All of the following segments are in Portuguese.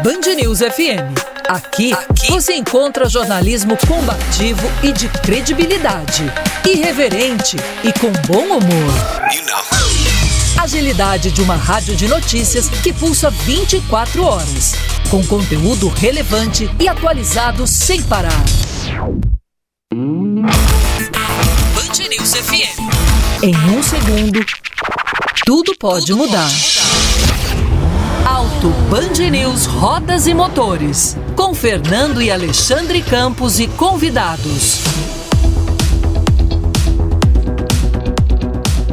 Band News FM. Aqui você encontra jornalismo combativo e de credibilidade, irreverente e com bom humor. Agilidade de uma rádio de notícias que pulsa 24 horas, com conteúdo relevante e atualizado sem parar. Band News FM. Em um segundo, tudo pode mudar. Auto Band News Rodas e Motores, com Fernando e Alexandre Campos e convidados.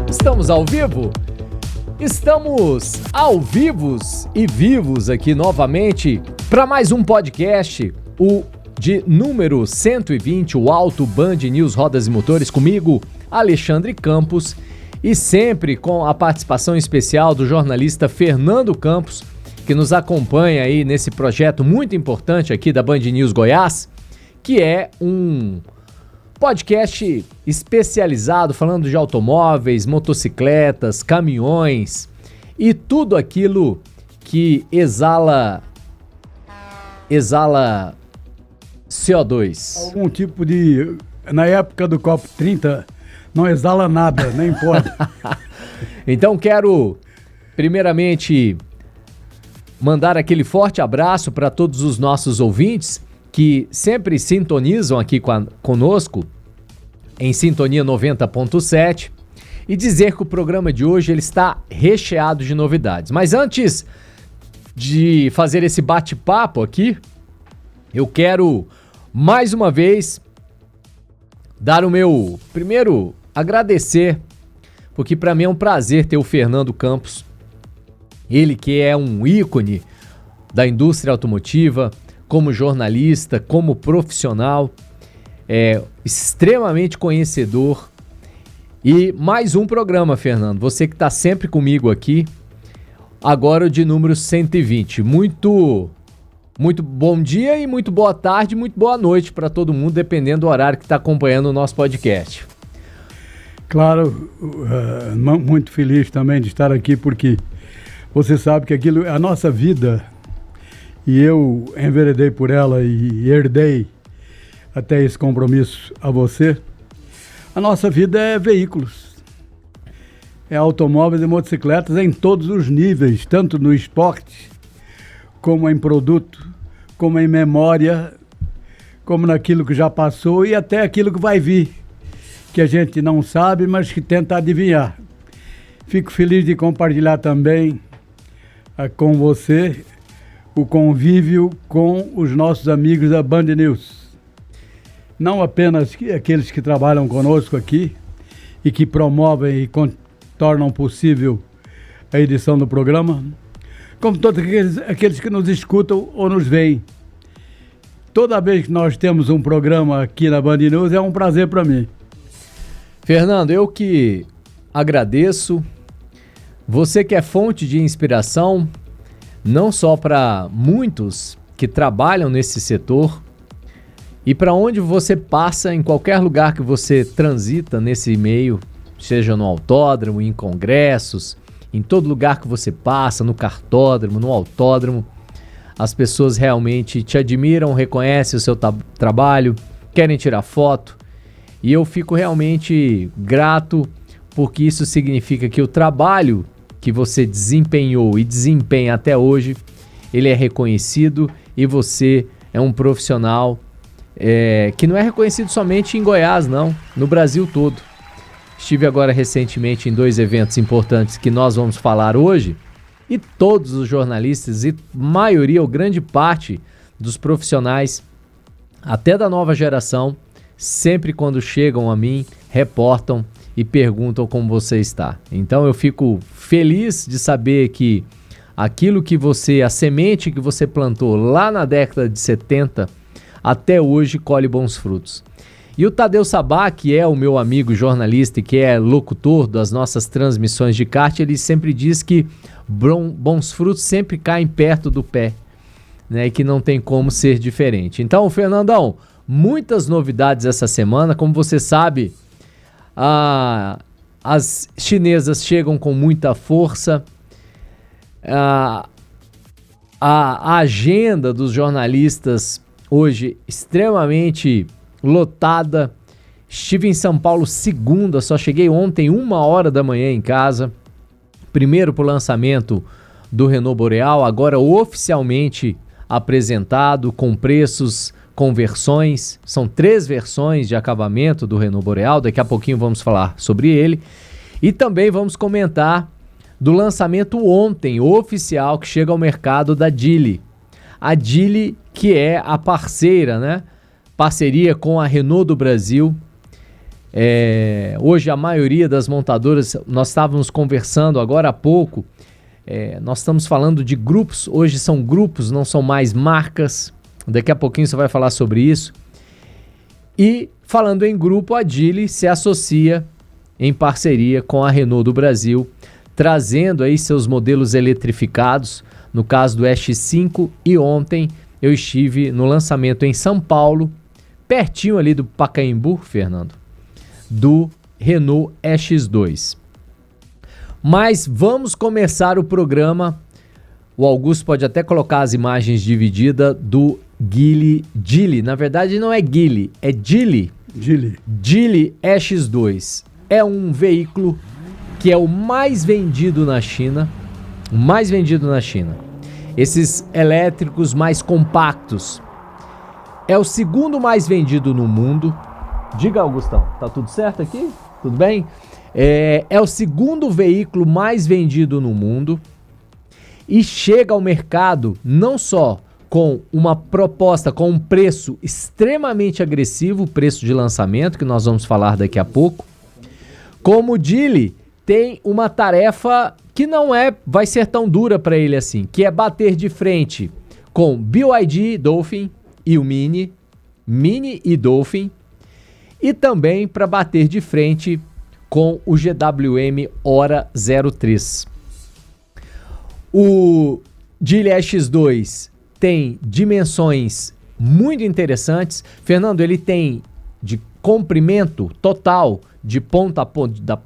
Estamos ao vivo? Estamos ao vivos e vivos aqui novamente para mais um podcast, o de número 120, o Auto Band News Rodas e Motores, comigo, Alexandre Campos, e sempre com a participação especial do jornalista Fernando Campos, que nos acompanha aí nesse projeto muito importante aqui da Band News Goiás, que é um podcast especializado falando de automóveis, motocicletas, caminhões e tudo aquilo que exala CO2. Algum tipo de... Na época do COP30, não exala nada, nem importa. Então quero, primeiramente, mandar aquele forte abraço para todos os nossos ouvintes que sempre sintonizam aqui conosco em Sintonia 90.7 e dizer que o programa de hoje ele está recheado de novidades. Mas antes de fazer esse bate-papo aqui, eu quero mais uma vez dar o meu primeiro agradecer, porque para mim é um prazer ter o Fernando Campos, ele que é um ícone da indústria automotiva, como jornalista, como profissional, é extremamente conhecedor. E mais um programa, Fernando, você que está sempre comigo aqui, agora o de número 120. Muito bom dia e muito boa tarde, muito boa noite para todo mundo, dependendo do horário que está acompanhando o nosso podcast. Claro, muito feliz também de estar aqui, porque você sabe que aquilo é a nossa vida e eu enveredei por ela e herdei até esse compromisso a você. A nossa vida é veículos, é automóveis e motocicletas em todos os níveis, tanto no esporte, como em produto, como em memória, como naquilo que já passou e até aquilo que vai vir, que a gente não sabe, mas que tenta adivinhar. Fico feliz de compartilhar também com você o convívio com os nossos amigos da Band News. Não apenas aqueles que trabalham conosco aqui e que promovem e tornam possível a edição do programa, como todos aqueles que nos escutam ou nos veem. Toda vez que nós temos um programa aqui na Band News é um prazer para mim. Fernando, eu que agradeço. Você que é fonte de inspiração, não só para muitos que trabalham nesse setor, e para onde você passa, em qualquer lugar que você transita nesse meio, seja no autódromo, em congressos, em todo lugar que você passa, no cartódromo, no autódromo, as pessoas realmente te admiram, reconhecem o seu trabalho, querem tirar foto, e eu fico realmente grato, porque isso significa que o trabalho que você desempenhou e desempenha até hoje, ele é reconhecido e você é um profissional que não é reconhecido somente em Goiás, não, no Brasil todo. Estive agora recentemente em 2 eventos importantes que nós vamos falar hoje e todos os jornalistas e maioria ou grande parte dos profissionais, até da nova geração, sempre quando chegam a mim, reportam e perguntam como você está. Então eu fico feliz de saber que aquilo que a semente que você plantou lá na década de 70, até hoje colhe bons frutos. E o Tadeu Sabá, que é o meu amigo jornalista e que é locutor das nossas transmissões de kart, ele sempre diz que bons frutos sempre caem perto do pé, né? E que não tem como ser diferente. Então, Fernandão, muitas novidades essa semana. Como você sabe, as chinesas chegam com muita força. a agenda dos jornalistas hoje extremamente lotada. Estive em São Paulo segunda, só cheguei ontem 1h da manhã em casa. Primeiro para o lançamento do Renault Boreal, agora oficialmente apresentado com preços, com versões. São 3 versões de acabamento do Renault Boreal, daqui a pouquinho vamos falar sobre ele. E também vamos comentar do lançamento ontem, oficial, que chega ao mercado da Geely. A Geely, que é a parceira, né? Parceria com a Renault do Brasil. Hoje a maioria das montadoras, nós estávamos conversando agora há pouco, nós estamos falando de grupos, hoje são grupos, não são mais marcas. Daqui a pouquinho você vai falar sobre isso. E falando em grupo, a Geely se associa em parceria com a Renault do Brasil, trazendo aí seus modelos eletrificados, no caso do X5, e ontem eu estive no lançamento em São Paulo, pertinho ali do Pacaembu, Fernando, do Renault X2. Mas vamos começar o programa. O Augusto pode até colocar as imagens divididas do Geely. Na verdade não é Geely, é Geely. Geely X2. É um veículo que é o mais vendido na China. Esses elétricos mais compactos. É o segundo mais vendido no mundo. Diga, Augustão, tá tudo certo aqui? Tudo bem? É o segundo veículo mais vendido no mundo. E chega ao mercado não só com uma proposta, com um preço extremamente agressivo, preço de lançamento, que nós vamos falar daqui a pouco, como o Geely tem uma tarefa que não vai ser tão dura para ele assim, que é bater de frente com BYD Dolphin e o Mini e Dolphin, e também para bater de frente com o GWM Ora 03. O Geely X2 tem dimensões muito interessantes. Fernando, ele tem de comprimento total de ponta a ponta,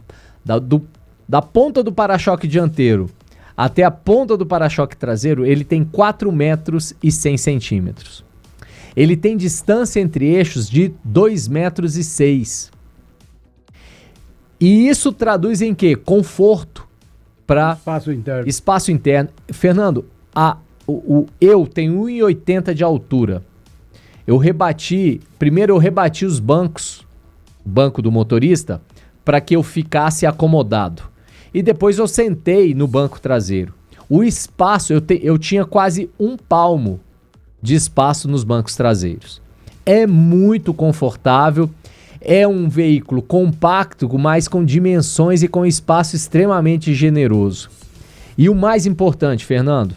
da ponta do para-choque dianteiro até a ponta do para-choque traseiro, ele tem 4 metros e 100 centímetros. Ele tem distância entre eixos de 2 metros e 6. E isso traduz em quê? Conforto para espaço interno. Fernando, eu tenho 1,80 de altura. Primeiro eu rebati os bancos, o banco do motorista, para que eu ficasse acomodado. E depois eu sentei no banco traseiro. O espaço, eu tinha quase 1 palmo de espaço nos bancos traseiros. É muito confortável, é um veículo compacto, mas com dimensões e com espaço extremamente generoso. E o mais importante, Fernando,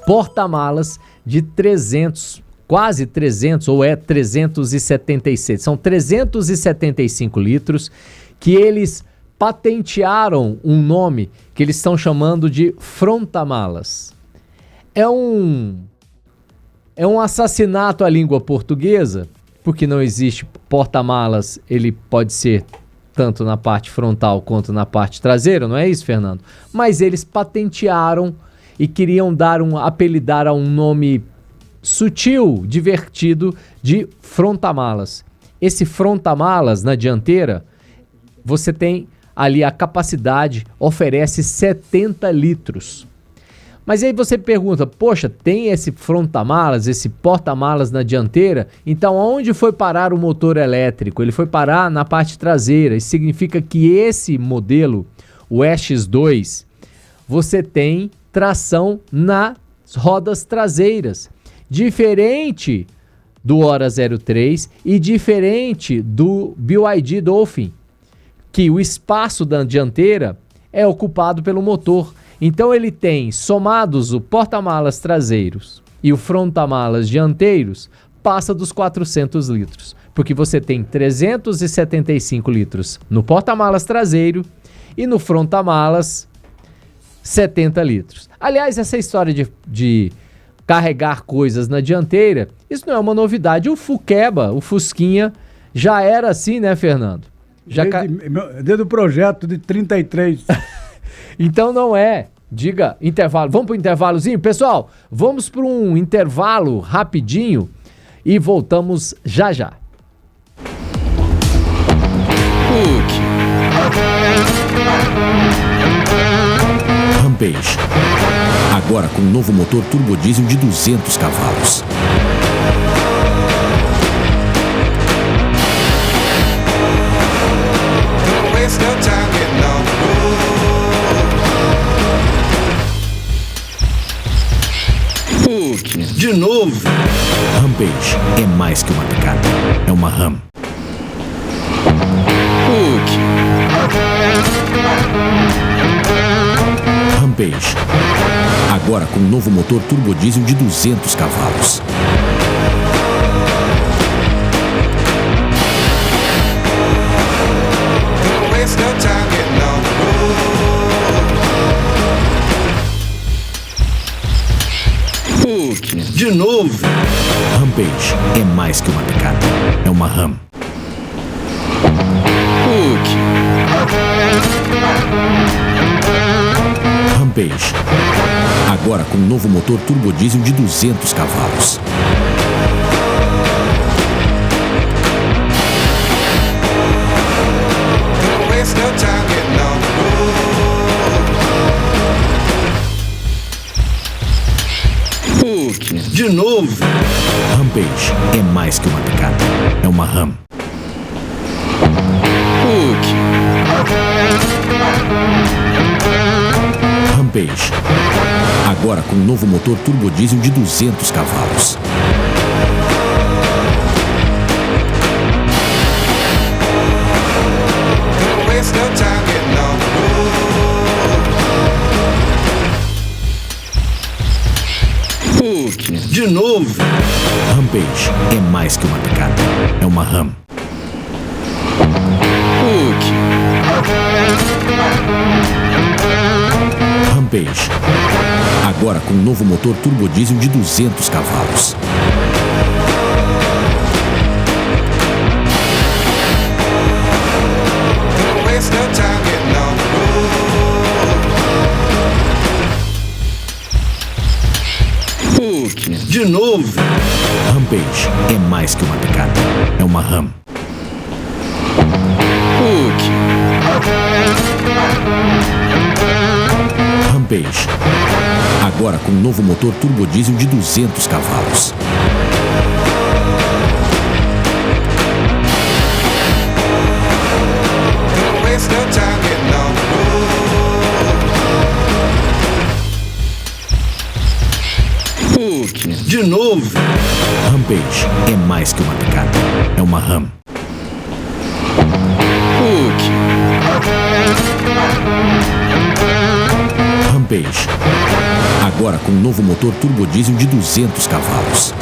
porta-malas de 300, quase 300, ou 376, são 375 litros, que eles patentearam um nome que eles estão chamando de fronta-malas. É um assassinato à língua portuguesa, porque não existe porta-malas, ele pode ser tanto na parte frontal quanto na parte traseira, não é isso, Fernando? Mas eles patentearam e queriam apelidar a um nome sutil, divertido, de fronta-malas. Esse fronta-malas na dianteira, você tem ali a capacidade, oferece 70 litros. Mas aí você pergunta, poxa, tem esse fronta-malas, esse porta-malas na dianteira? Então aonde foi parar o motor elétrico? Ele foi parar na parte traseira. Isso significa que esse modelo, o X2, você tem tração nas rodas traseiras. Diferente do Ora 03 e diferente do BYD Dolphin, que o espaço da dianteira é ocupado pelo motor. Então ele tem, somados o porta-malas traseiros e o fronta-malas dianteiros, passa dos 400 litros. Porque você tem 375 litros no porta-malas traseiro e no fronta-malas 70 litros. Aliás, essa história de carregar coisas na dianteira, isso não é uma novidade. O Fuqueba, o Fusquinha, já era assim, né, Fernando? Desde o projeto de 33. Então não é Diga, intervalo. Vamos para o intervalozinho? Pessoal, vamos para um intervalo rapidinho e voltamos já já. Rampage. Agora com um novo motor turbodiesel de 200 cavalos. De novo. Rampage é mais que uma picada, é uma Ram. Rampage. Agora com um novo motor turbodiesel de 200 cavalos. De novo. Rampage é mais que uma picada, é uma Ram. Rampage. Agora com um novo motor turbodiesel de 200 cavalos. De novo. Rampage é mais que uma picada, é uma Ram. Rampage. Agora com um novo motor turbodiesel de 200 cavalos. De novo. Rampage é mais que uma picada, é uma Ram. Rampage. Agora com um novo motor turbodiesel de 200 cavalos. De novo. Rampage é mais que uma picada, é uma Ram. Rampage. Agora com um novo motor turbodiesel de 200 cavalos. De novo. Rampage é mais que uma picada, é uma Ram. Rampage. Agora com um novo motor turbodiesel de 200 cavalos.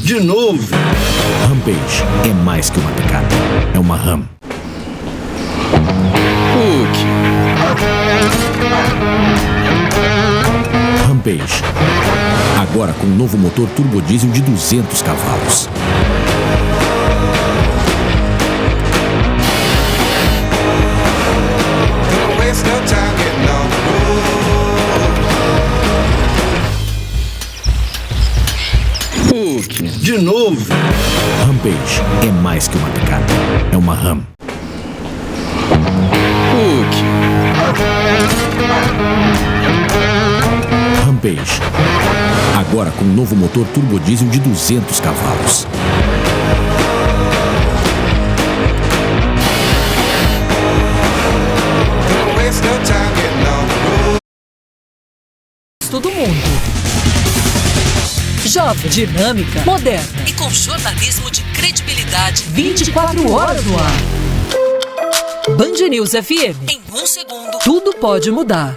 De novo. Rampage é mais que uma picada, é uma Ram. Rampage. Agora com um novo motor turbodiesel de 200 cavalos. De novo. Rampage é mais que uma picada, é uma Ram. Rampage. Agora com um novo motor turbodiesel de 200 cavalos. Do mundo. Jovem, dinâmica, moderna e com jornalismo de credibilidade 24 horas no ar. Band News FM. Em um segundo, tudo pode mudar.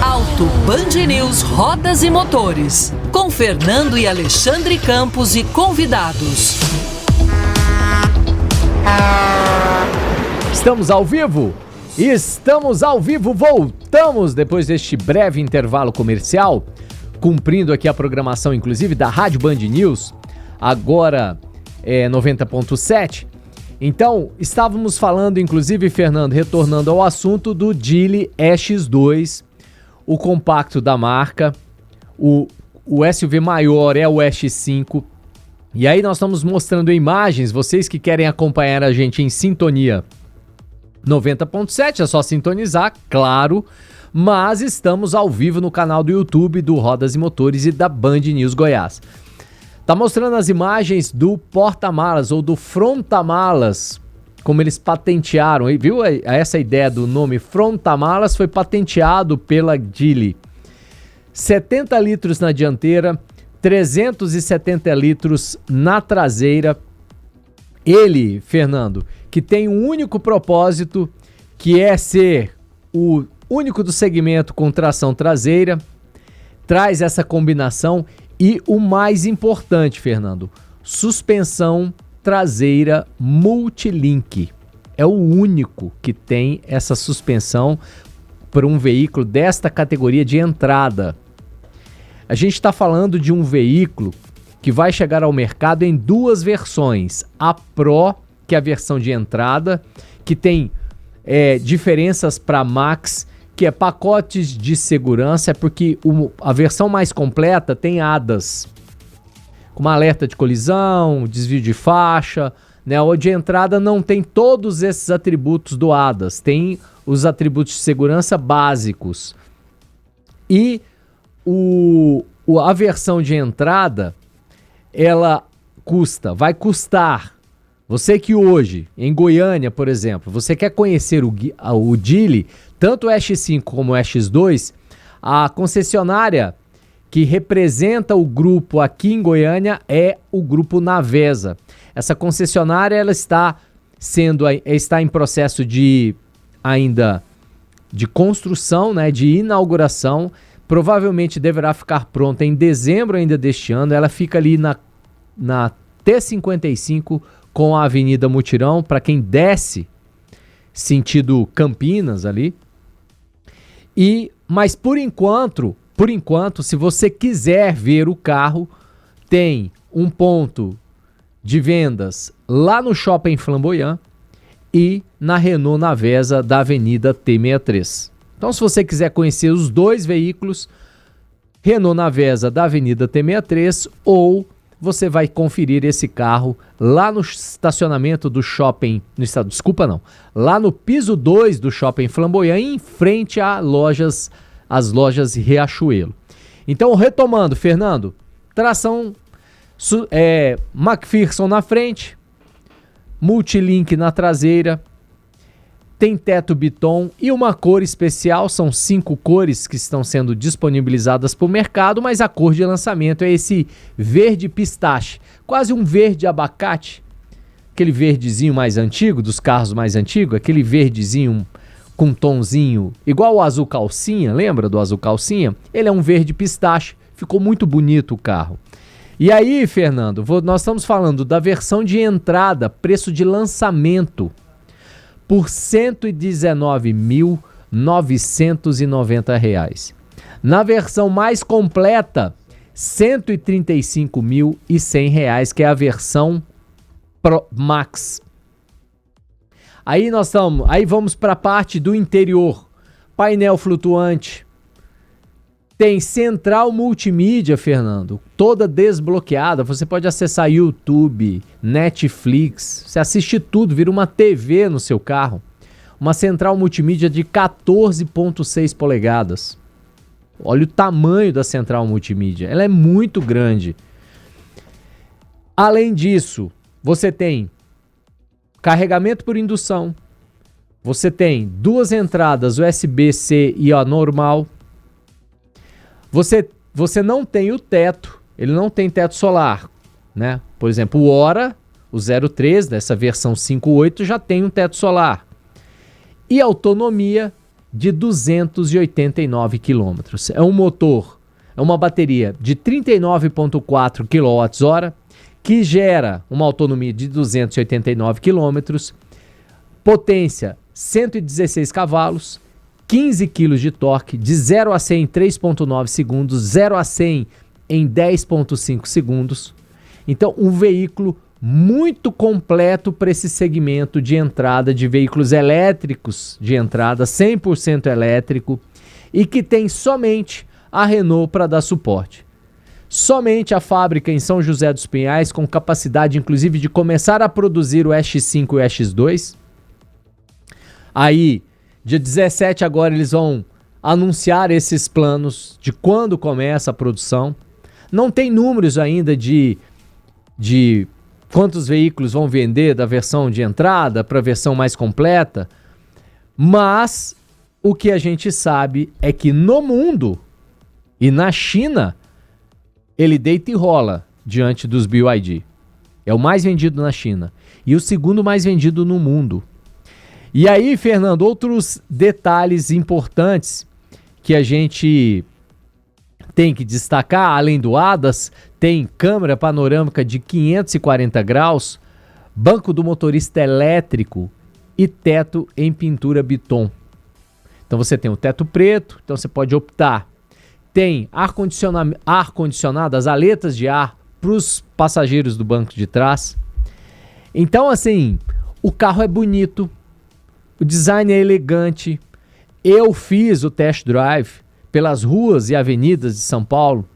Auto Band News Rodas e Motores. Com Fernando e Alexandre Campos e convidados. Estamos ao vivo? Estamos ao vivo, voltamos depois deste breve intervalo comercial, cumprindo aqui a programação, inclusive, da Rádio Band News, agora 90.7. Então, estávamos falando, inclusive, Fernando, retornando ao assunto do Geely EX2, o compacto da marca, o SUV maior é o EX5, e aí nós estamos mostrando imagens, vocês que querem acompanhar a gente em sintonia 90.7, é só sintonizar, claro, mas estamos ao vivo no canal do YouTube do Rodas e Motores e da Band News Goiás. Tá mostrando as imagens do porta-malas ou do fronta-malas, como eles patentearam, viu? Essa ideia do nome fronta-malas foi patenteado pela Geely. 70 litros na dianteira, 370 litros na traseira. Ele, Fernando, que tem um único propósito, que é ser o único do segmento com tração traseira, traz essa combinação e o mais importante, Fernando, suspensão traseira multilink. É o único que tem essa suspensão para um veículo desta categoria de entrada. A gente está falando de um veículo que vai chegar ao mercado em duas versões. A Pro, que é a versão de entrada, que tem diferenças para Max, que é pacotes de segurança, porque a versão mais completa tem ADAS, como alerta de colisão, desvio de faixa, né? O de entrada não tem todos esses atributos do ADAS, tem os atributos de segurança básicos. E a versão de entrada, ela vai custar. Você que hoje, em Goiânia, por exemplo, você quer conhecer o Geely, tanto o EX5 como o EX2, a concessionária que representa o grupo aqui em Goiânia é o Grupo Navesa. Essa concessionária ela está em processo ainda de construção, né, de inauguração. Provavelmente deverá ficar pronta em dezembro ainda deste ano. Ela fica ali na T55 com a Avenida Mutirão, para quem desce sentido Campinas ali. Mas por enquanto, se você quiser ver o carro, tem um ponto de vendas lá no Shopping Flamboyant e na Renault Navesa da Avenida T63. Então, se você quiser conhecer os dois veículos, Renault Navesa da Avenida T63, ou você vai conferir esse carro lá no estacionamento do shopping, lá no piso 2 do Shopping Flamboyant, em frente às lojas Riachuelo. Então, retomando, Fernando, tração McPherson na frente, multilink na traseira, tem teto Biton e uma cor especial, são 5 cores que estão sendo disponibilizadas para o mercado, mas a cor de lançamento é esse verde pistache, quase um verde abacate, aquele verdezinho mais antigo, dos carros mais antigos, aquele verdezinho com tonzinho, igual o azul calcinha, lembra do azul calcinha? Ele é um verde pistache, ficou muito bonito o carro. E aí, Fernando, nós estamos falando da versão de entrada, preço de lançamento, por R$ 119.990. Na versão mais completa, R$ 135.100, que é a versão Pro Max. Aí vamos para a parte do interior. Painel flutuante. Tem central multimídia, Fernando, toda desbloqueada. Você pode acessar YouTube, Netflix, você assiste tudo, vira uma TV no seu carro. Uma central multimídia de 14,6 polegadas. Olha o tamanho da central multimídia, ela é muito grande. Além disso, você tem carregamento por indução, você tem 2 entradas USB-C e a normal. Você não tem o teto, ele não tem teto solar, né? Por exemplo, o Hora, o 03, dessa versão 5.8, já tem um teto solar. E autonomia de 289 km. É um motor, é uma bateria de 39,4 kWh, que gera uma autonomia de 289 km, Potência, 116 cavalos, 15 kg de torque, de 0 a 100 em 3,9 segundos, 0 a 100 em 10,5 segundos. Então, um veículo muito completo para esse segmento de entrada de veículos elétricos, de entrada 100% elétrico, e que tem somente a Renault para dar suporte. Somente a fábrica em São José dos Pinhais, com capacidade inclusive de começar a produzir o X5 e o X2. Aí, dia 17 agora eles vão anunciar esses planos de quando começa a produção. Não tem números ainda de quantos veículos vão vender da versão de entrada para a versão mais completa, mas o que a gente sabe é que no mundo e na China ele deita e rola diante dos BYD. É o mais vendido na China e o segundo mais vendido no mundo. E aí, Fernando, outros detalhes importantes que a gente tem que destacar, além do ADAS, tem câmera panorâmica de 540 graus, banco do motorista elétrico e teto em pintura Biton. Então você tem o teto preto, então você pode optar. Tem ar-condicionado, as aletas de ar para os passageiros do banco de trás. Então, assim, o carro é bonito, o design é elegante. Eu fiz o test drive pelas ruas e avenidas de São Paulo.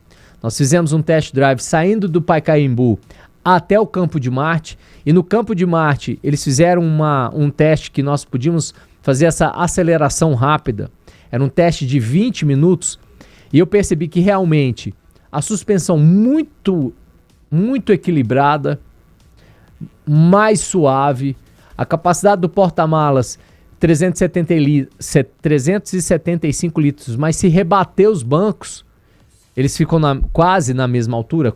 Nós fizemos um test drive saindo do Pacaembu até o Campo de Marte. E no Campo de Marte eles fizeram um teste que nós podíamos fazer essa aceleração rápida. Era um teste de 20 minutos. E eu percebi que realmente a suspensão muito equilibrada, mais suave. A capacidade do porta-malas 375 litros, mas se rebater os bancos, eles ficam quase na mesma altura,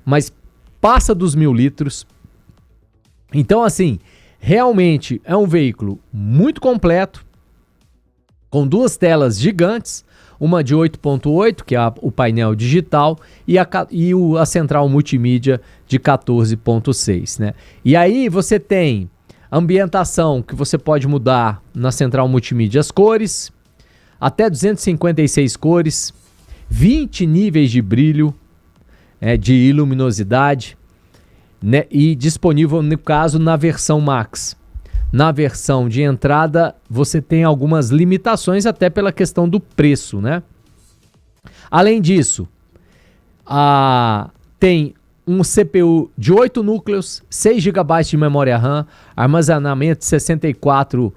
mas passa dos 1.000 litros. Então, assim, realmente é um veículo muito completo, com duas telas gigantes, uma de 8.8, que é o painel digital, e a central multimídia de 14.6, né? E aí você tem ambientação que você pode mudar na central multimídia as cores, até 256 cores, 20 níveis de brilho, de luminosidade, né? E disponível, no caso, na versão Max. Na versão de entrada, você tem algumas limitações, até pela questão do preço, né? Além disso, tem um CPU de 8 núcleos, 6 GB de memória RAM, armazenamento de 64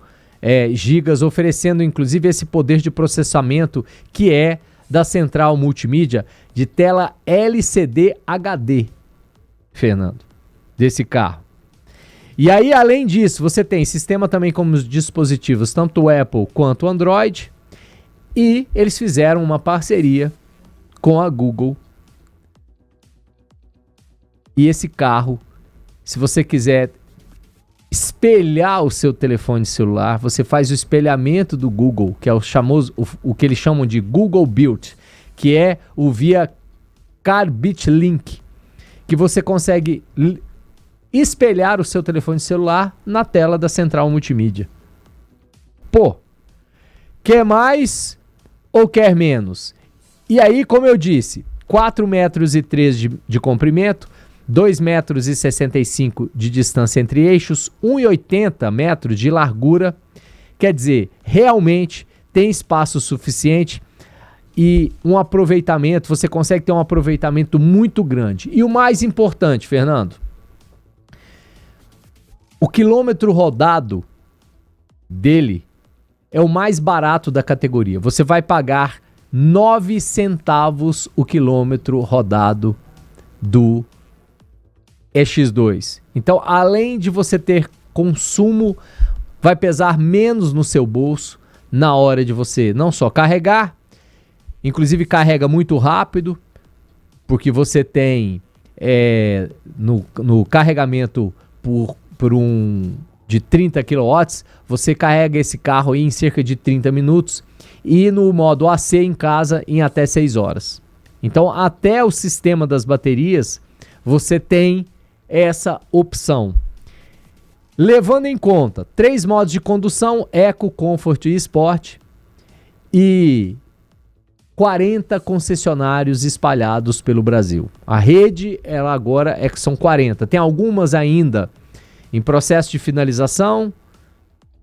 GB, oferecendo inclusive esse poder de processamento que é da central multimídia de tela LCD HD, Fernando, desse carro. E aí, além disso, você tem sistema também como os dispositivos, tanto Apple quanto Android, e eles fizeram uma parceria com a Google. E esse carro, se você quiser espelhar o seu telefone celular, você faz o espelhamento do Google, que é o que eles chamam de Google Built, que é o via Carbit Link, que você consegue espelhar o seu telefone celular na tela da central multimídia. Pô, quer mais ou quer menos? E aí, como eu disse, 4,3 metros de comprimento, 2,65 metros de distância entre eixos, 1,80 metros de largura. Quer dizer, realmente tem espaço suficiente e um aproveitamento, você consegue ter um aproveitamento muito grande. E o mais importante, Fernando, o quilômetro rodado dele é o mais barato da categoria. Você vai pagar 9 centavos o quilômetro rodado do X2. Então, além de você ter consumo, vai pesar menos no seu bolso na hora de você não só carregar, inclusive carrega muito rápido, porque você tem no carregamento por um de 30 kW, você carrega esse carro em cerca de 30 minutos e no modo AC em casa em até 6 horas. Então, até o sistema das baterias, você tem essa opção. Levando em conta 3 modos de condução, Eco, Comfort e Sport, e 40 concessionários espalhados pelo Brasil. A rede, ela agora são 40. Tem algumas ainda em processo de finalização,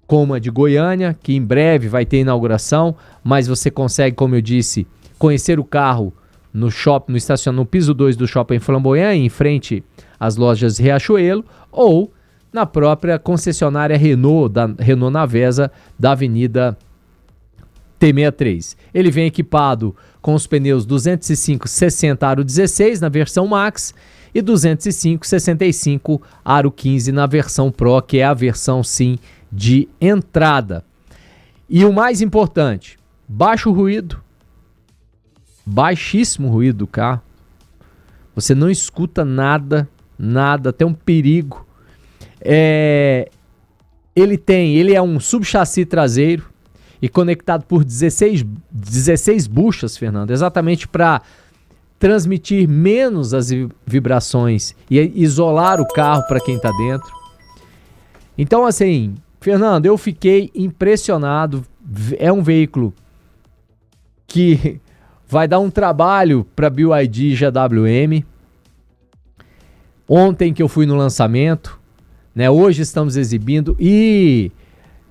como a de Goiânia, que em breve vai ter inauguração, mas você consegue, como eu disse, conhecer o carro no shopping, no piso 2 do Shopping Flamboyant, em frente às lojas Riachuelo, ou na própria concessionária Renault, da Renault Navesa, da Avenida T63. Ele vem equipado com os pneus 205/60 aro 16 na versão Max e 205/65 aro 15 na versão Pro, que é a versão sim de entrada. E o mais importante, baixo ruído, baixíssimo ruído do carro. Você não escuta nada, até um perigo. Ele é um subchassi traseiro e conectado por 16 buchas, Fernando, exatamente para transmitir menos as vibrações e isolar o carro para quem está dentro. Então, assim, Fernando, eu fiquei impressionado. É um veículo que vai dar um trabalho para BYD e GWM. Ontem que eu fui no lançamento, né? Hoje estamos exibindo e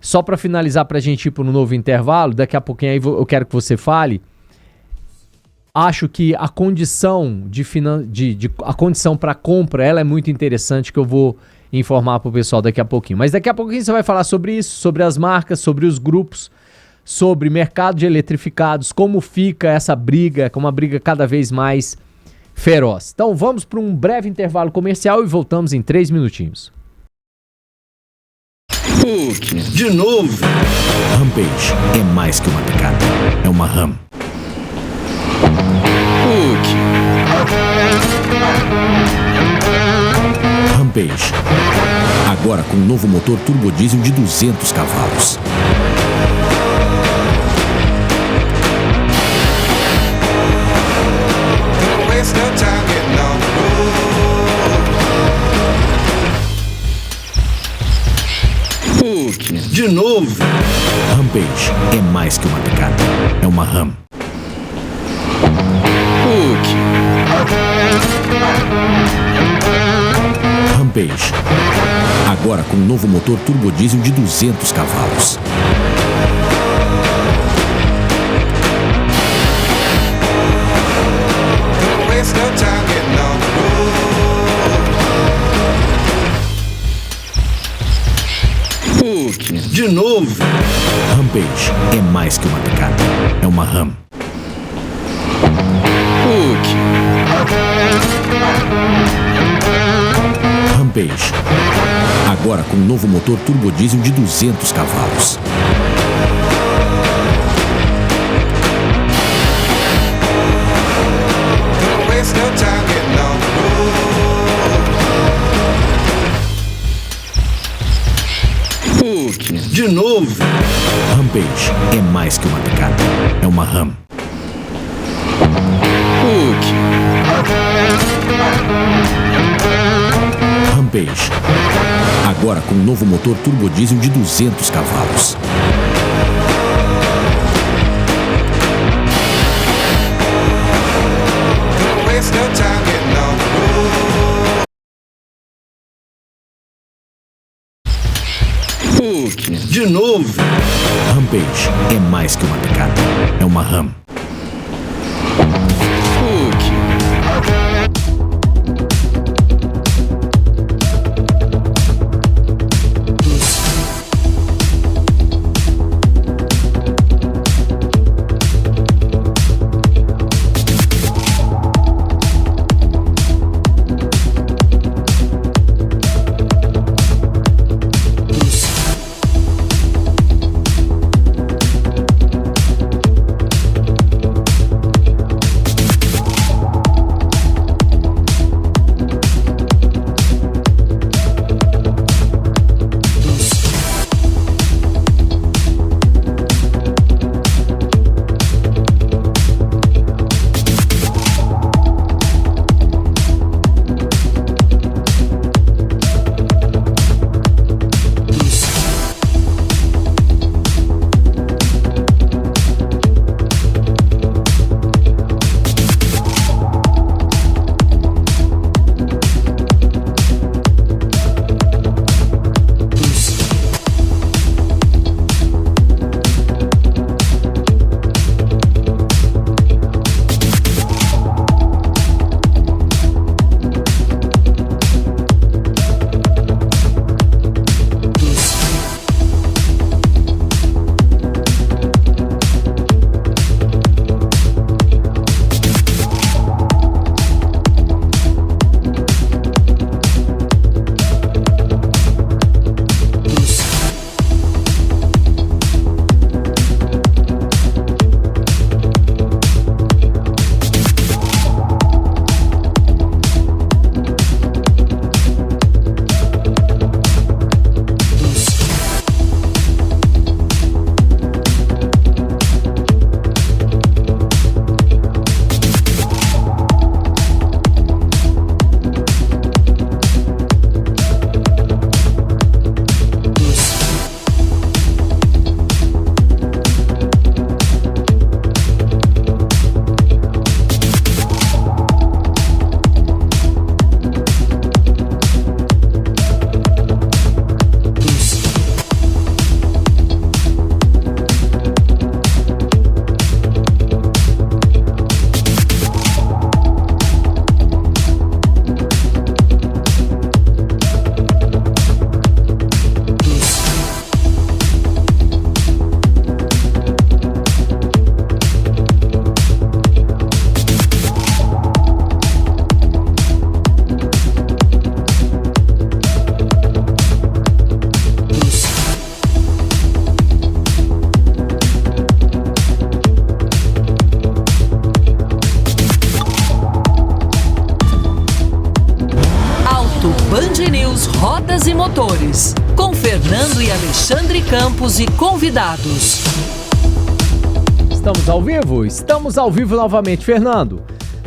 só para finalizar, para a gente ir para um novo intervalo, daqui a pouquinho aí eu quero que você fale. Acho que a condição a condição para compra, ela é muito interessante, que eu vou informar para o pessoal daqui a pouquinho. Mas daqui a pouquinho você vai falar sobre isso, sobre as marcas, sobre os grupos, sobre mercado de eletrificados, como fica essa briga, que é uma briga cada vez mais feroz. Então vamos para um breve intervalo comercial e voltamos em 3 minutinhos. De novo. Rampage é mais que uma picada, é uma Ram. Rampage, agora com novo motor turbodiesel de 200 cavalos. De novo. Rampage é mais que uma picada, é uma Ram. Rampage, agora com novo motor turbodiesel de 200 cavalos. De novo. Rampage é mais que uma picada, é uma Ram. Rampage, agora com novo motor turbodiesel de 200 cavalos. De novo. Rampage é mais que uma picada, é uma Ram. Rampage, agora com novo motor turbodiesel de 200 cavalos. De novo. Rampage é mais que uma picada, é uma Ram. Motores, com Fernando e Alexandre Campos e convidados. Estamos ao vivo? Estamos ao vivo novamente. Fernando,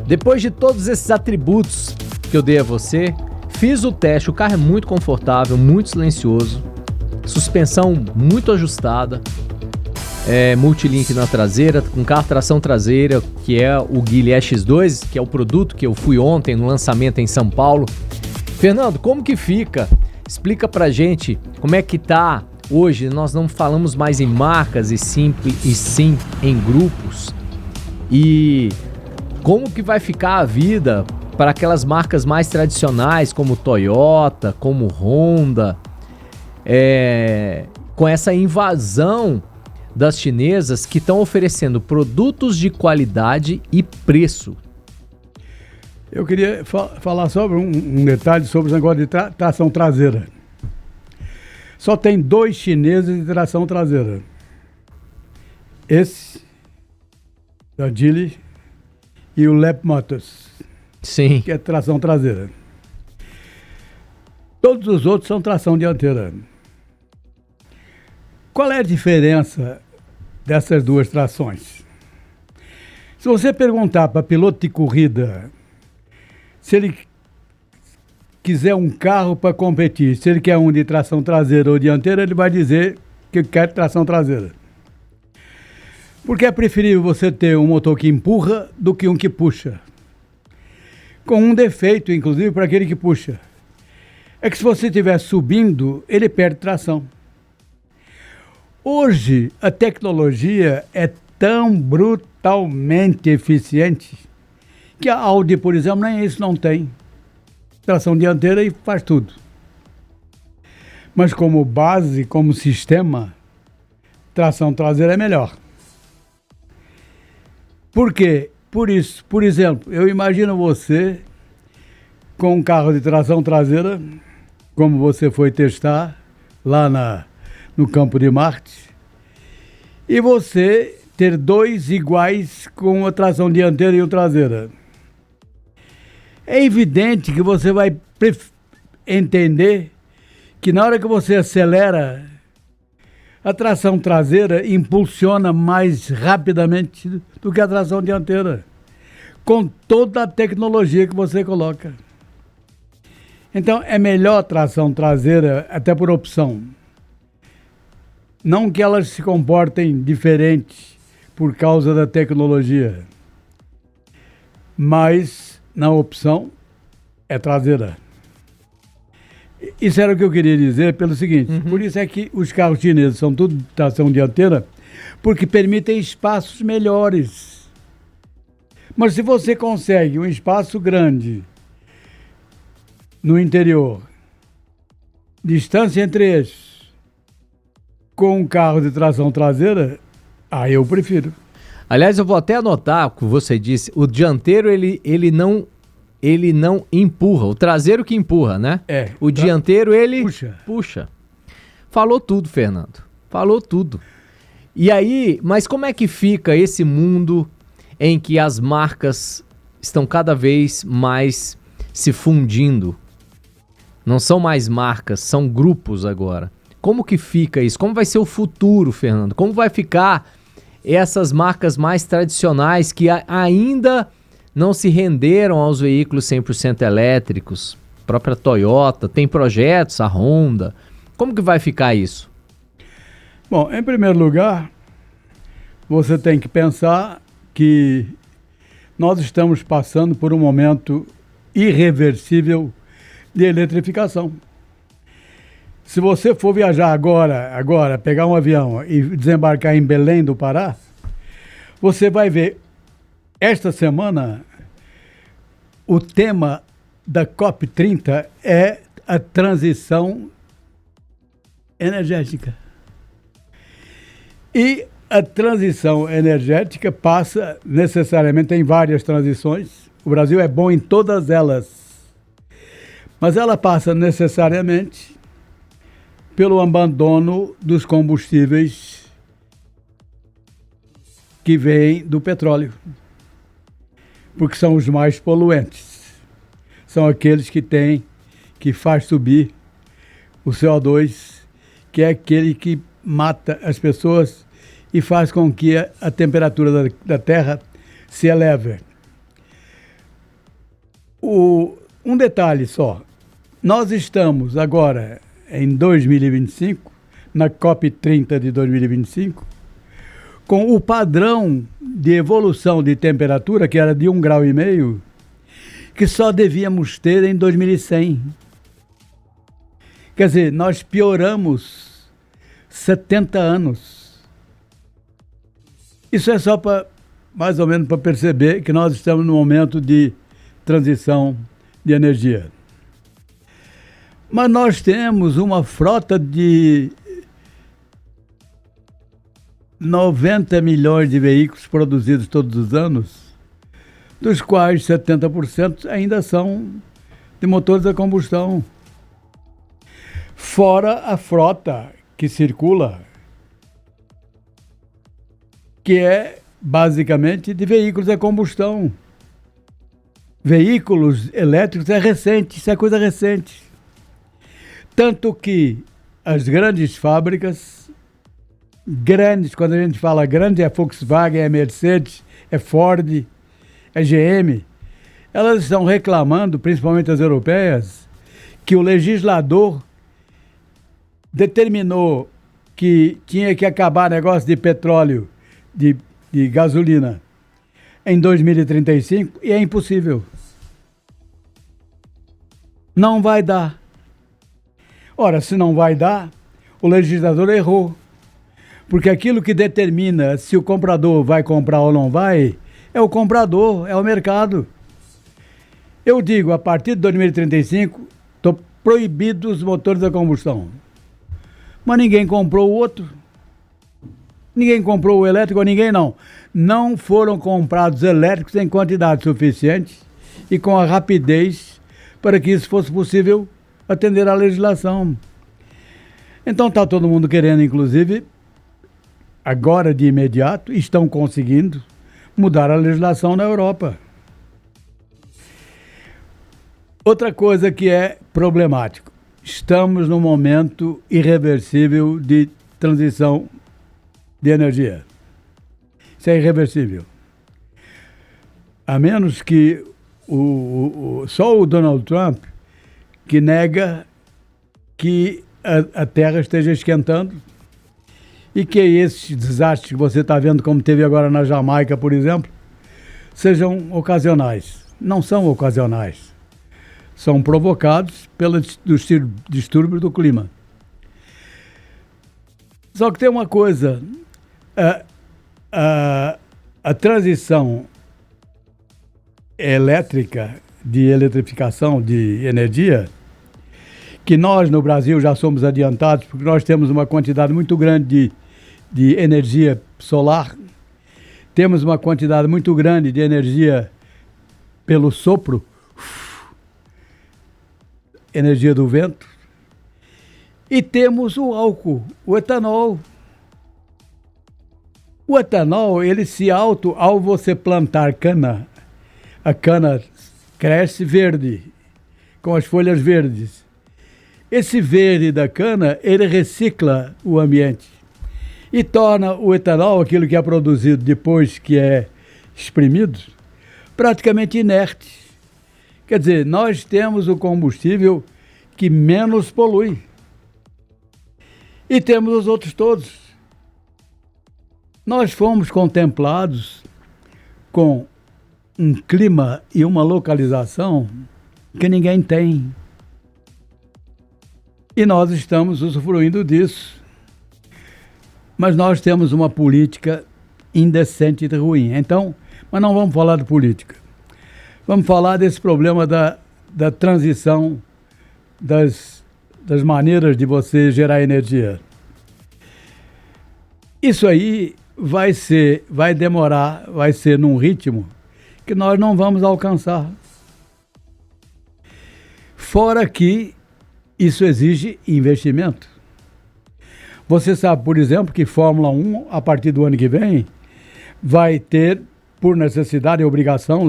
depois de todos esses atributos que eu dei a você, fiz o teste, o carro é muito confortável, muito silencioso, suspensão muito ajustada, multilink na traseira, com carro tração traseira, que é o Geely X2, que é o produto que eu fui ontem no lançamento em São Paulo. Fernando, como que fica? Explica pra gente como é que tá hoje. Nós não falamos mais em marcas e sim em grupos. E como que vai ficar a vida para aquelas marcas mais tradicionais como Toyota, como Honda, com essa invasão das chinesas que estão oferecendo produtos de qualidade e preço? Eu queria falar sobre um detalhe sobre o negócio de tração traseira. Só tem 2 chineses de tração traseira. Esse, da Geely, e o Leapmotor, Sim. que é tração traseira. Todos os outros são tração dianteira. Qual é a diferença dessas 2 trações? Se você perguntar para piloto de corrida se ele quiser um carro para competir, se ele quer um de tração traseira ou dianteira, ele vai dizer que quer tração traseira. Porque é preferível você ter um motor que empurra do que um que puxa. Com um defeito, inclusive, para aquele que puxa. É que se você estiver subindo, ele perde tração. Hoje, a tecnologia é tão brutalmente eficiente que a Audi, por exemplo, nem isso não tem. Tração dianteira e faz tudo. Mas como base, como sistema, tração traseira é melhor. Por quê? Por isso, por exemplo, eu imagino você com um carro de tração traseira, como você foi testar lá no campo de Marte, e você ter 2 iguais com a tração dianteira e o traseira. É evidente que você vai entender que na hora que você acelera, a tração traseira impulsiona mais rapidamente do que a tração dianteira, com toda a tecnologia que você coloca. Então é melhor a tração traseira, até por opção. Não que elas se comportem diferente por causa da tecnologia, mas na opção é traseira. Isso era o que eu queria dizer pelo seguinte, por isso é que os carros chineses são tudo de tração dianteira, porque permitem espaços melhores. Mas se você consegue um espaço grande no interior, distância entre eixos, com um carro de tração traseira, aí eu prefiro. Aliás, eu vou até anotar o que você disse. O dianteiro, ele não empurra. O traseiro que empurra, né? O dianteiro, ele puxa. Falou tudo, Fernando. Falou tudo. E aí, mas como é que fica esse mundo em que as marcas estão cada vez mais se fundindo? Não são mais marcas, são grupos agora. Como que fica isso? Como vai ser o futuro, Fernando? Como vai ficar essas marcas mais tradicionais que ainda não se renderam aos veículos 100% elétricos? A própria Toyota tem projetos, a Honda. Como que vai ficar isso? Bom, em primeiro lugar, você tem que pensar que nós estamos passando por um momento irreversível de eletrificação. Se você for viajar agora, pegar um avião e desembarcar em Belém do Pará, você vai ver, esta semana, o tema da COP30 é a transição energética. E a transição energética passa necessariamente em várias transições. O Brasil é bom em todas elas. Mas ela passa necessariamente pelo abandono dos combustíveis que vêm do petróleo, porque são os mais poluentes, são aqueles que faz subir o CO2, que é aquele que mata as pessoas e faz com que a temperatura da Terra se eleve. Um detalhe só, nós estamos agora em 2025, na COP30 de 2025, com o padrão de evolução de temperatura, que era de 1,5 graus, que só devíamos ter em 2100. Quer dizer, nós pioramos 70 anos. Isso é só para, mais ou menos, para perceber que nós estamos num momento de transição de energia. Mas nós temos uma frota de 90 milhões de veículos produzidos todos os anos, dos quais 70% ainda são de motores a combustão. Fora a frota que circula, que é basicamente de veículos a combustão. Veículos elétricos é recente, isso é coisa recente. Tanto que as grandes fábricas, grandes, quando a gente fala grande, é Volkswagen, é Mercedes, é Ford, é GM, elas estão reclamando, principalmente as europeias, que o legislador determinou que tinha que acabar negócio de petróleo, de gasolina, em 2035, e é impossível. Não vai dar. Ora, se não vai dar, o legislador errou. Porque aquilo que determina se o comprador vai comprar ou não vai, é o comprador, é o mercado. Eu digo, a partir de 2035, estão proibidos os motores a combustão. Mas ninguém comprou o outro. Ninguém comprou o elétrico, ninguém não. Não foram comprados elétricos em quantidade suficiente e com a rapidez para que isso fosse possível atender à legislação. Então está todo mundo querendo, inclusive, agora de imediato, estão conseguindo mudar a legislação na Europa. Outra coisa que é problemático, estamos num momento irreversível de transição de energia. Isso é irreversível. A menos que só o Donald Trump que nega que a Terra esteja esquentando e que esses desastres que você está vendo, como teve agora na Jamaica, por exemplo, sejam ocasionais. Não são ocasionais. São provocados pelos distúrbios do clima. Só que tem uma coisa, a transição elétrica, de eletrificação de energia, que nós no Brasil já somos adiantados, porque nós temos uma quantidade muito grande de energia solar, temos uma quantidade muito grande de energia pelo sopro, energia do vento, e temos o álcool, o etanol. O etanol, ele ao você plantar cana, a cana cresce verde, com as folhas verdes. Esse verde da cana, ele recicla o ambiente e torna o etanol, aquilo que é produzido depois que é exprimido, praticamente inerte. Quer dizer, nós temos o combustível que menos polui. E temos os outros todos. Nós fomos contemplados com um clima e uma localização que ninguém tem. E nós estamos usufruindo disso. Mas nós temos uma política indecente e ruim. Então, mas não vamos falar de política. Vamos falar desse problema da transição das maneiras de você gerar energia. Isso aí vai demorar, vai ser num ritmo que nós não vamos alcançar. Fora que isso exige investimento. Você sabe, por exemplo, que Fórmula 1, a partir do ano que vem, vai ter, por necessidade e obrigação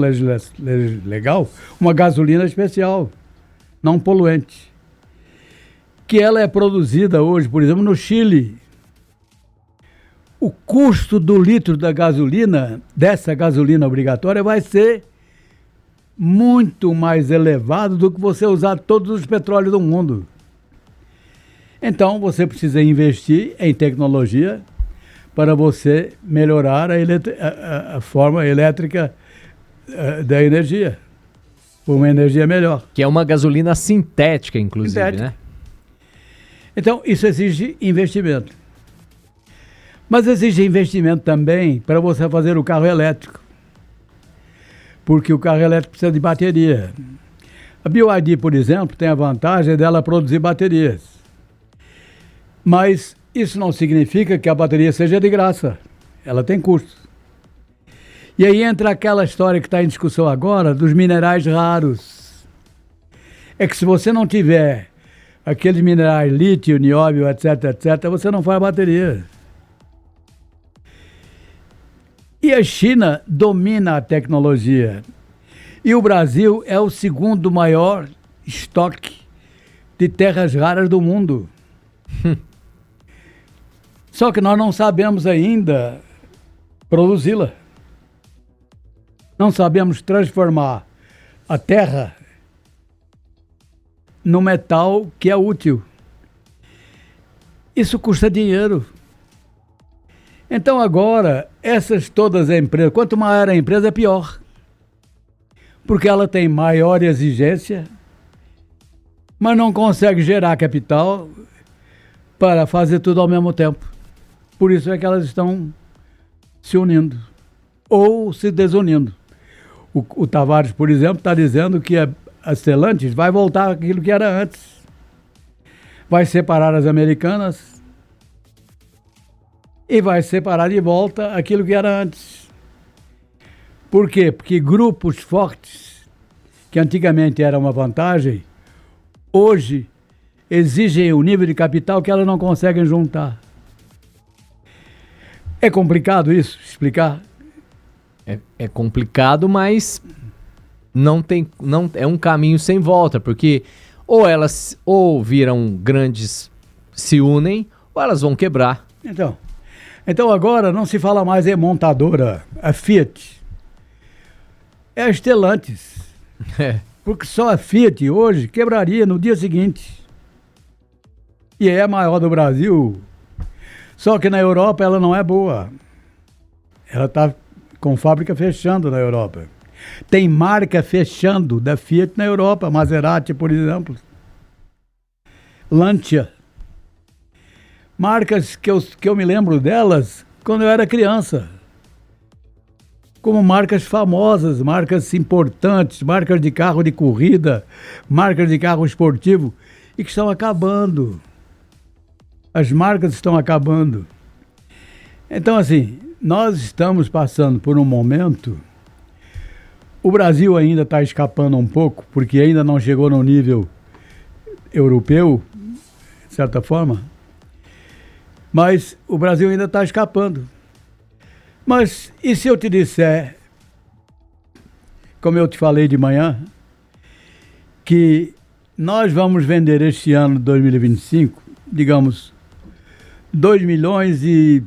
legal, uma gasolina especial, não poluente, que ela é produzida hoje, por exemplo, no Chile. O custo do litro da gasolina, dessa gasolina obrigatória, vai ser muito mais elevado do que você usar todos os petróleos do mundo. Então, você precisa investir em tecnologia para você melhorar a forma elétrica da energia, por uma energia melhor. Que é uma gasolina sintética, inclusive, Sintética. né? Então, isso exige investimento. Mas exige investimento também para você fazer o carro elétrico. Porque o carro elétrico precisa de bateria. A BYD, por exemplo, tem a vantagem dela produzir baterias. Mas isso não significa que a bateria seja de graça. Ela tem custo. E aí entra aquela história que está em discussão agora dos minerais raros. É que se você não tiver aqueles minerais lítio, nióbio, etc., etc., você não faz bateria. E a China domina a tecnologia. E o Brasil é o segundo maior estoque de terras raras do mundo. Só que nós não sabemos ainda produzi-la. Não sabemos transformar a terra no metal que é útil. Isso custa dinheiro. Então agora, essas todas as empresas, quanto maior a empresa, pior. Porque ela tem maior exigência, mas não consegue gerar capital para fazer tudo ao mesmo tempo. Por isso é que elas estão se unindo ou se desunindo. O Tavares, por exemplo, está dizendo que a Stellantis vai voltar àquilo que era antes. Vai separar as americanas e vai separar de volta aquilo que era antes. Por quê? Porque grupos fortes, que antigamente era uma vantagem, hoje exigem um nível de capital que elas não conseguem juntar. É complicado isso, explicar? É complicado, mas não é um caminho sem volta, porque ou elas viram grandes, se unem, ou elas vão quebrar. Então agora não se fala mais em montadora, a Fiat. É a Stellantis. Porque só a Fiat hoje quebraria no dia seguinte. E é a maior do Brasil. Só que na Europa ela não é boa. Ela está com fábrica fechando na Europa. Tem marca fechando da Fiat na Europa. Maserati, por exemplo. Lancia. Marcas que eu me lembro delas quando eu era criança. Como marcas famosas, marcas importantes, marcas de carro de corrida, marcas de carro esportivo, e que estão acabando. As marcas estão acabando. Então, assim, nós estamos passando por um momento. O Brasil ainda está escapando um pouco, porque ainda não chegou no nível europeu, de certa forma. Mas o Brasil ainda está escapando. Mas e se eu te disser, como eu te falei de manhã, que nós vamos vender este ano, 2025, digamos, 2 milhões e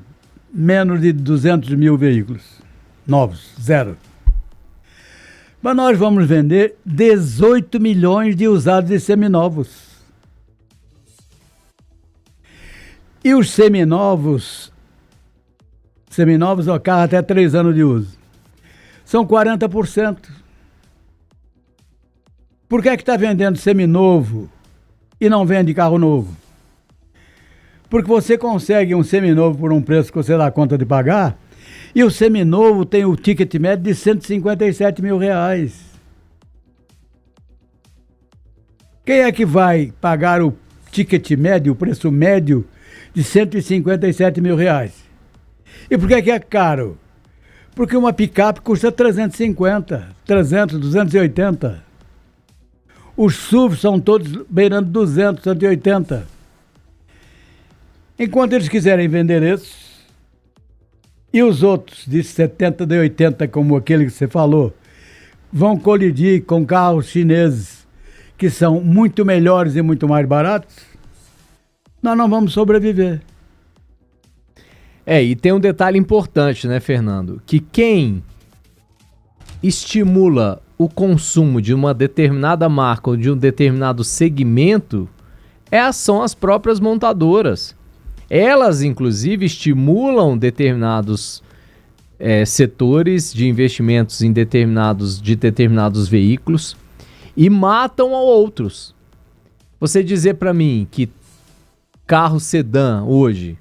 menos de 200 mil veículos novos, zero. Mas nós vamos vender 18 milhões de usados e seminovos. E os seminovos, ó, carro até 3 anos de uso, são 40%. Por que está vendendo seminovo e não vende carro novo? Porque você consegue um seminovo por um preço que você dá conta de pagar, e o seminovo tem o ticket médio de 157 mil reais. Quem é que vai pagar o ticket médio, o preço médio de 157 mil reais? E por que é caro? Porque uma picape custa 350, 300, 280. Os SUVs são todos beirando 200, 180. Enquanto eles quiserem vender esses, e os outros de 70, de 80, como aquele que você falou, vão colidir com carros chineses que são muito melhores e muito mais baratos, nós não vamos sobreviver. E tem um detalhe importante, né, Fernando? Que quem estimula o consumo de uma determinada marca ou de um determinado segmento são as próprias montadoras. Elas, inclusive, estimulam determinados setores de investimentos em determinados veículos e matam a outros. Você dizer para mim que carro sedã hoje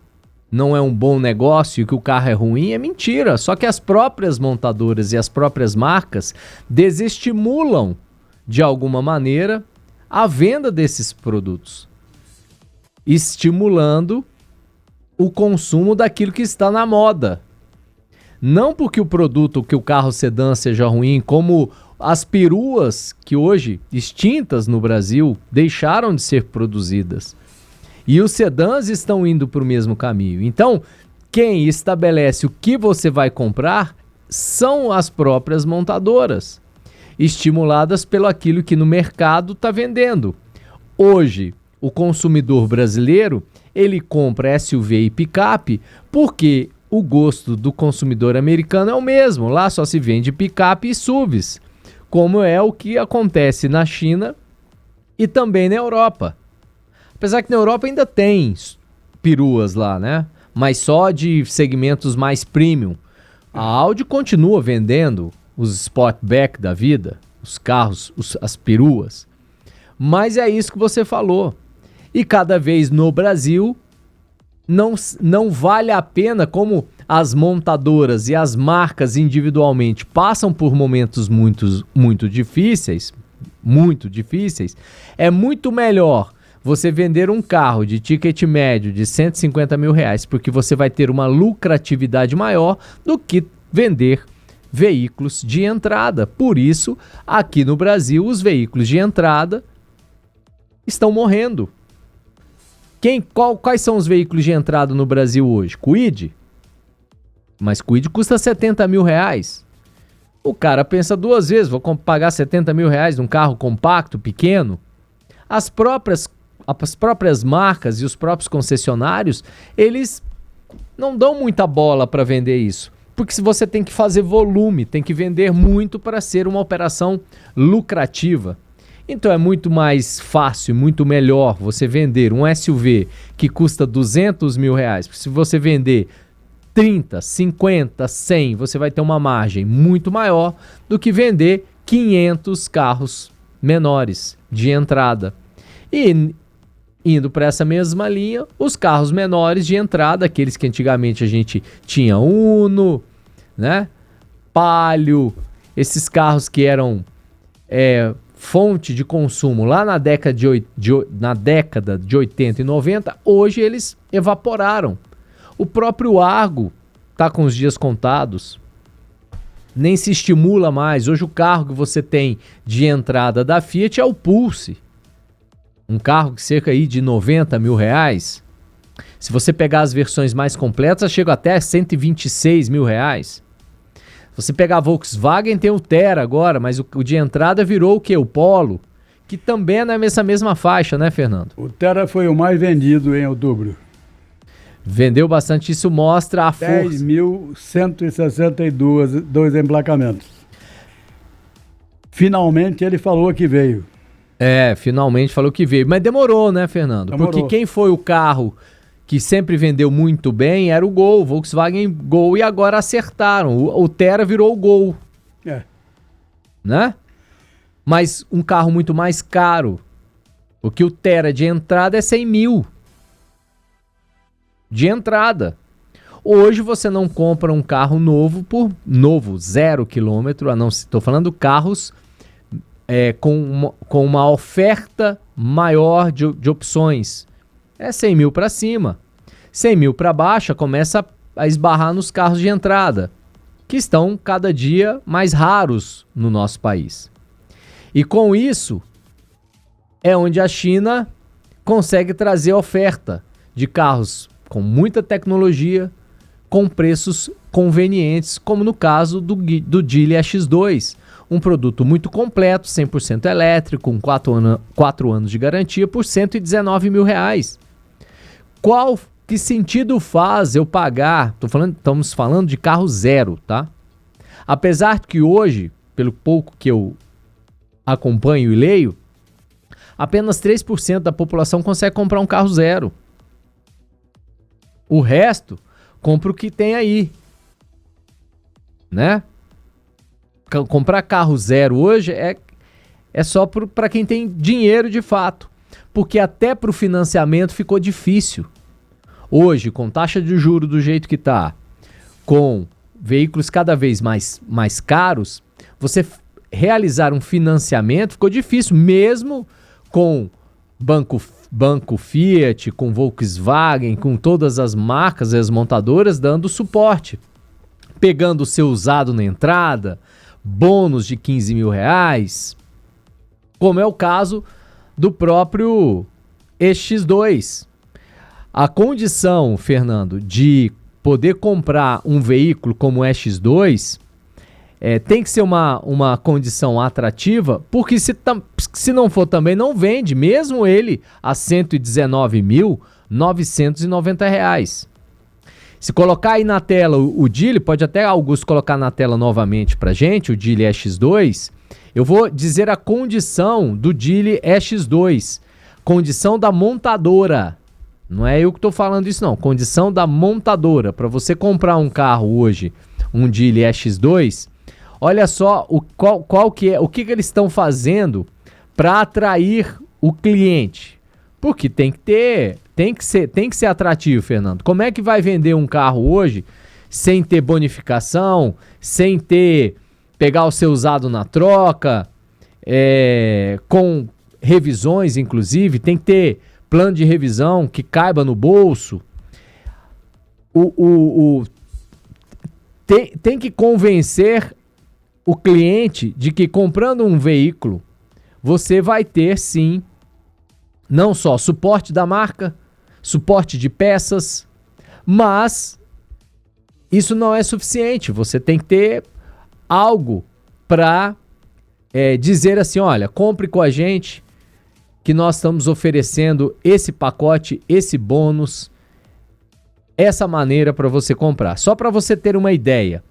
não é um bom negócio e que o carro é ruim é mentira. Só que as próprias montadoras e as próprias marcas desestimulam, de alguma maneira, a venda desses produtos, estimulando o consumo daquilo que está na moda. Não porque o produto, que o carro sedã seja ruim, como as peruas que hoje, extintas no Brasil, deixaram de ser produzidas. E os sedãs estão indo para o mesmo caminho. Então, quem estabelece o que você vai comprar são as próprias montadoras, estimuladas pelo aquilo que no mercado está vendendo. Hoje, o consumidor brasileiro, ele compra SUV e picape porque o gosto do consumidor americano é o mesmo. Lá só se vende picape e SUVs, como é o que acontece na China e também na Europa. Apesar que na Europa ainda tem peruas lá, né? Mas só de segmentos mais premium. A Audi continua vendendo os Sportback da vida, os carros, as peruas. Mas é isso que você falou. E cada vez no Brasil não vale a pena, como as montadoras e as marcas individualmente passam por momentos muito difíceis, é muito melhor você vender um carro de ticket médio de 150 mil reais, porque você vai ter uma lucratividade maior do que vender veículos de entrada. Por isso, aqui no Brasil, os veículos de entrada estão morrendo. Quais são os veículos de entrada no Brasil hoje? Kwid? Mas Kwid custa 70 mil reais. O cara pensa duas vezes, vou pagar 70 mil reais num carro compacto, pequeno? As próprias marcas e os próprios concessionários, eles não dão muita bola para vender isso. Porque se você tem que fazer volume, tem que vender muito para ser uma operação lucrativa. Então é muito mais fácil, muito melhor você vender um SUV que custa 200 mil reais. Porque se você vender 30, 50, 100, você vai ter uma margem muito maior do que vender 500 carros menores de entrada. E indo para essa mesma linha, os carros menores de entrada, aqueles que antigamente a gente tinha Uno, né? Palio, esses carros que eram fonte de consumo lá na década de 80 e 90, hoje eles evaporaram. O próprio Argo está com os dias contados, nem se estimula mais. Hoje o carro que você tem de entrada da Fiat é o Pulse, um carro que cerca aí de 90 mil reais. Se você pegar as versões mais completas, chega até 126 mil reais. Se você pegar a Volkswagen, tem o Thera agora, mas o de entrada virou o quê? O Polo, que também é nessa mesma faixa, né, Fernando? O Thera foi o mais vendido em outubro. Vendeu bastante, isso mostra a força. 10.162 emplacamentos. Finalmente ele falou que veio. Finalmente falou que veio. Mas demorou, né, Fernando? Demorou. Porque quem foi o carro que sempre vendeu muito bem era o Gol, Volkswagen Gol, e agora acertaram. O Thera virou o Gol. Né? Mas um carro muito mais caro. Porque o Thera de entrada é 100 mil. De entrada. Hoje você não compra um carro novo por 0 quilômetro, estou falando carros com uma oferta maior de opções. É 100 mil para cima. 100 mil para baixo começa a esbarrar nos carros de entrada, que estão cada dia mais raros no nosso país. E com isso, é onde a China consegue trazer oferta de carros com muita tecnologia, com preços convenientes, como no caso do Geely X2, um produto muito completo, 100% elétrico, com 4 anos de garantia, por 119 mil reais. Que sentido faz eu pagar? Estamos falando de carro zero, tá? Apesar que hoje, pelo pouco que eu acompanho e leio, apenas 3% da população consegue comprar um carro zero. O resto compra o que tem aí, né? Comprar carro zero hoje é só para quem tem dinheiro de fato, porque até para o financiamento ficou difícil. Hoje, com taxa de juros do jeito que está, com veículos cada vez mais caros, você realizar um financiamento ficou difícil, mesmo com Banco Fiat, com Volkswagen, com todas as marcas e as montadoras dando suporte, pegando o seu usado na entrada, bônus de R$15.000, como é o caso do próprio EX2. A condição, Fernando, de poder comprar um veículo como o EX2 tem que ser uma condição atrativa, porque se não for também não vende, mesmo ele a R$119.990. Se colocar aí na tela o Geely, pode até Augusto colocar na tela novamente pra gente, o Geely EX2, eu vou dizer a condição do Geely EX2, condição da montadora. Não é eu que estou falando isso não, condição da montadora. Para você comprar um carro hoje, um Geely EX2, olha só qual que é, o que eles estão fazendo para atrair o cliente. Porque tem que ser atrativo, Fernando. Como é que vai vender um carro hoje sem ter bonificação, sem pegar o seu usado na troca, com revisões inclusive, tem que ter plano de revisão que caiba no bolso. Tem que convencer o cliente de que comprando um veículo, você vai ter sim, não só suporte da marca, suporte de peças, mas isso não é suficiente. Você tem que ter algo para dizer assim, olha, compre com a gente, que nós estamos oferecendo esse pacote, esse bônus, essa maneira para você comprar. Só para você ter uma ideia,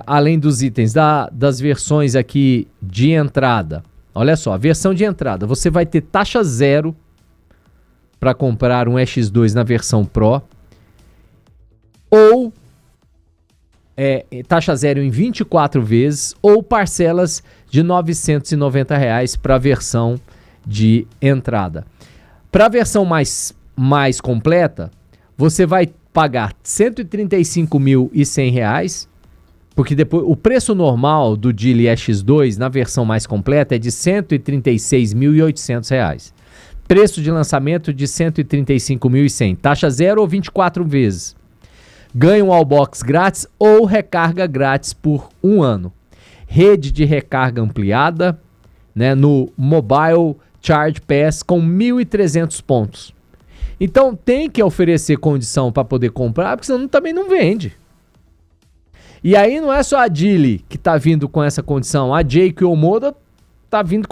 além dos itens das versões aqui de entrada, olha só, a versão de entrada, você vai ter taxa zero para comprar um EX2 na versão Pro, ou taxa zero em 24 vezes, ou parcelas de R$990 para a versão de entrada. Para a versão mais completa, você vai pagar R$135.100, porque depois o preço normal do Geely EX2 na versão mais completa é de R$136.800. Preço de lançamento de R$135.100. Taxa zero ou 24 vezes. Ganha um Allbox grátis ou recarga grátis por 1 ano. Rede de recarga ampliada, né, no Mobile Charge Pass com 1.300 pontos. Então tem que oferecer condição para poder comprar, porque senão também não vende. E aí não é só a Geely que está vindo com essa condição. A Jayco e Omoda está vindo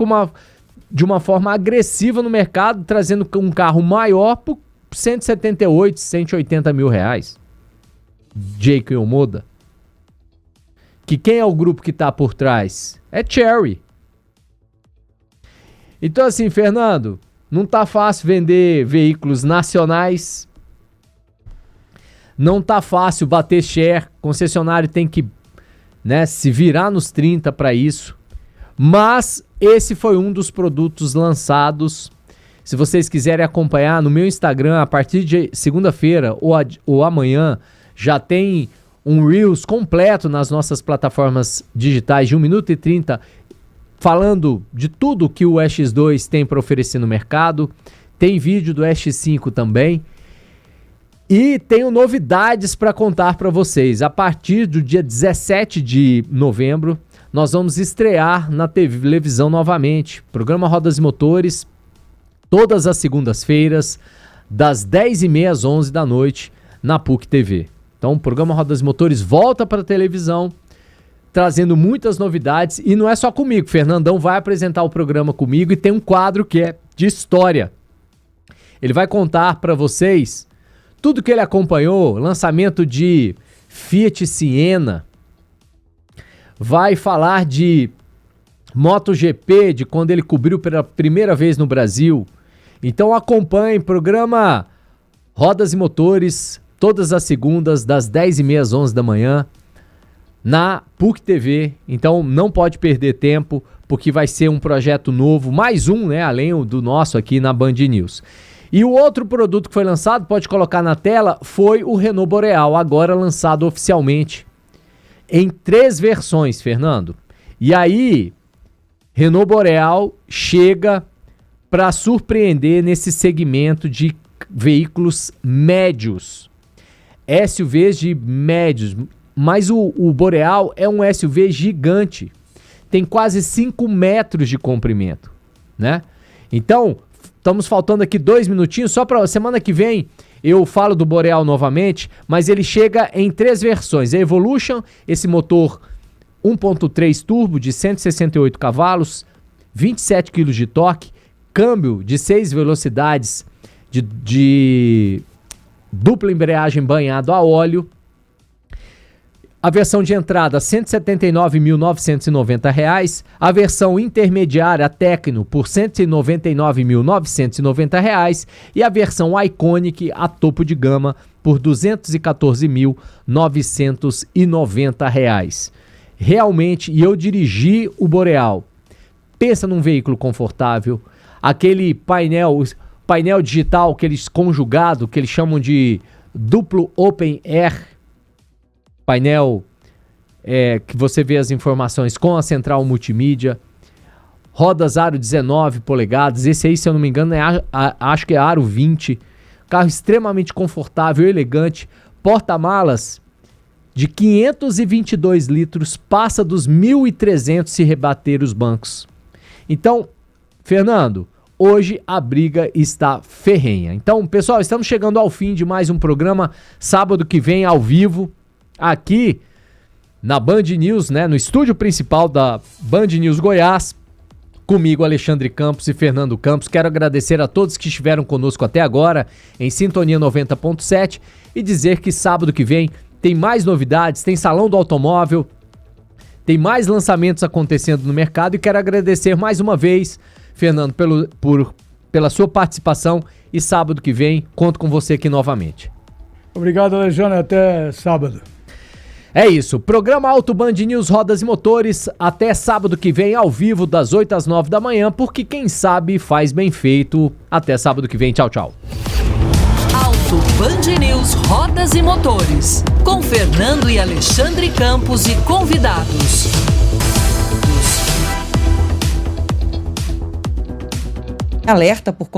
de uma forma agressiva no mercado, trazendo um carro maior por 178, 180 mil reais. Jayco e Omoda. Que quem é o grupo que está por trás? É Chery. Então assim, Fernando, não tá fácil vender veículos nacionais, não tá fácil bater share, concessionário tem que, né, se virar nos 30 para isso, mas esse foi um dos produtos lançados. Se vocês quiserem acompanhar no meu Instagram, a partir de segunda-feira ou amanhã, já tem um Reels completo nas nossas plataformas digitais de 1 minuto e 30, falando de tudo que o EX2 tem para oferecer no mercado. Tem vídeo do EX5 também. E tenho novidades para contar para vocês. A partir do dia 17 de novembro, nós vamos estrear na televisão novamente. Programa Rodas e Motores, todas as segundas-feiras, das 10h30 às 11 da noite, na PUC TV. Então, o programa Rodas e Motores volta para a televisão, trazendo muitas novidades. E não é só comigo, Fernandão vai apresentar o programa comigo e tem um quadro que é de história. Ele vai contar para vocês tudo que ele acompanhou, lançamento de Fiat Siena, vai falar de MotoGP, de quando ele cobriu pela primeira vez no Brasil. Então acompanhe, programa Rodas e Motores, todas as segundas, das 10h30 às 11 da manhã, na PUC TV. Então não pode perder tempo, porque vai ser um projeto novo, mais um, né, além do nosso aqui na Band News. E o outro produto que foi lançado, pode colocar na tela, foi o Renault Boreal, agora lançado oficialmente em 3 versões, Fernando. E aí, Renault Boreal chega para surpreender nesse segmento de veículos médios, SUVs de médios, mas o Boreal é um SUV gigante, tem quase 5 metros de comprimento, né? Então, estamos faltando aqui 2 minutinhos, só para semana que vem eu falo do Boreal novamente, mas ele chega em 3 versões. A Evolution, esse motor 1.3 turbo de 168 cavalos, 27 kg de torque, câmbio de 6 velocidades, de dupla embreagem banhado a óleo. A versão de entrada, R$ 179.990. A versão intermediária Tecno, por R$ 199.990. E a versão Iconic, a topo de gama, por R$ 214.990. Realmente, e eu dirigi o Boreal. Pensa num veículo confortável, aquele painel digital que eles conjugado, que eles chamam de duplo open air, painel que você vê as informações com a central multimídia, rodas aro 19 polegadas, esse aí, se eu não me engano, acho que é aro 20, carro extremamente confortável, elegante, porta-malas de 522 litros, passa dos 1.300 se rebater os bancos. Então, Fernando, hoje a briga está ferrenha. Então, pessoal, estamos chegando ao fim de mais um programa, sábado que vem, ao vivo, aqui na Band News, né, no estúdio principal da Band News Goiás, comigo, Alexandre Campos e Fernando Campos. Quero agradecer a todos que estiveram conosco até agora, em Sintonia 90.7, e dizer que sábado que vem tem mais novidades, tem Salão do Automóvel, tem mais lançamentos acontecendo no mercado, e quero agradecer mais uma vez, Fernando, pela sua participação, e sábado que vem conto com você aqui novamente. Obrigado, Alexandre, até sábado. É isso, programa Auto Band News Rodas e Motores, até sábado que vem, ao vivo, das 8 às 9 da manhã, porque quem sabe faz bem feito. Até sábado que vem, tchau, tchau. Auto Band News Rodas e Motores, com Fernando e Alexandre Campos e convidados. Alerta por conta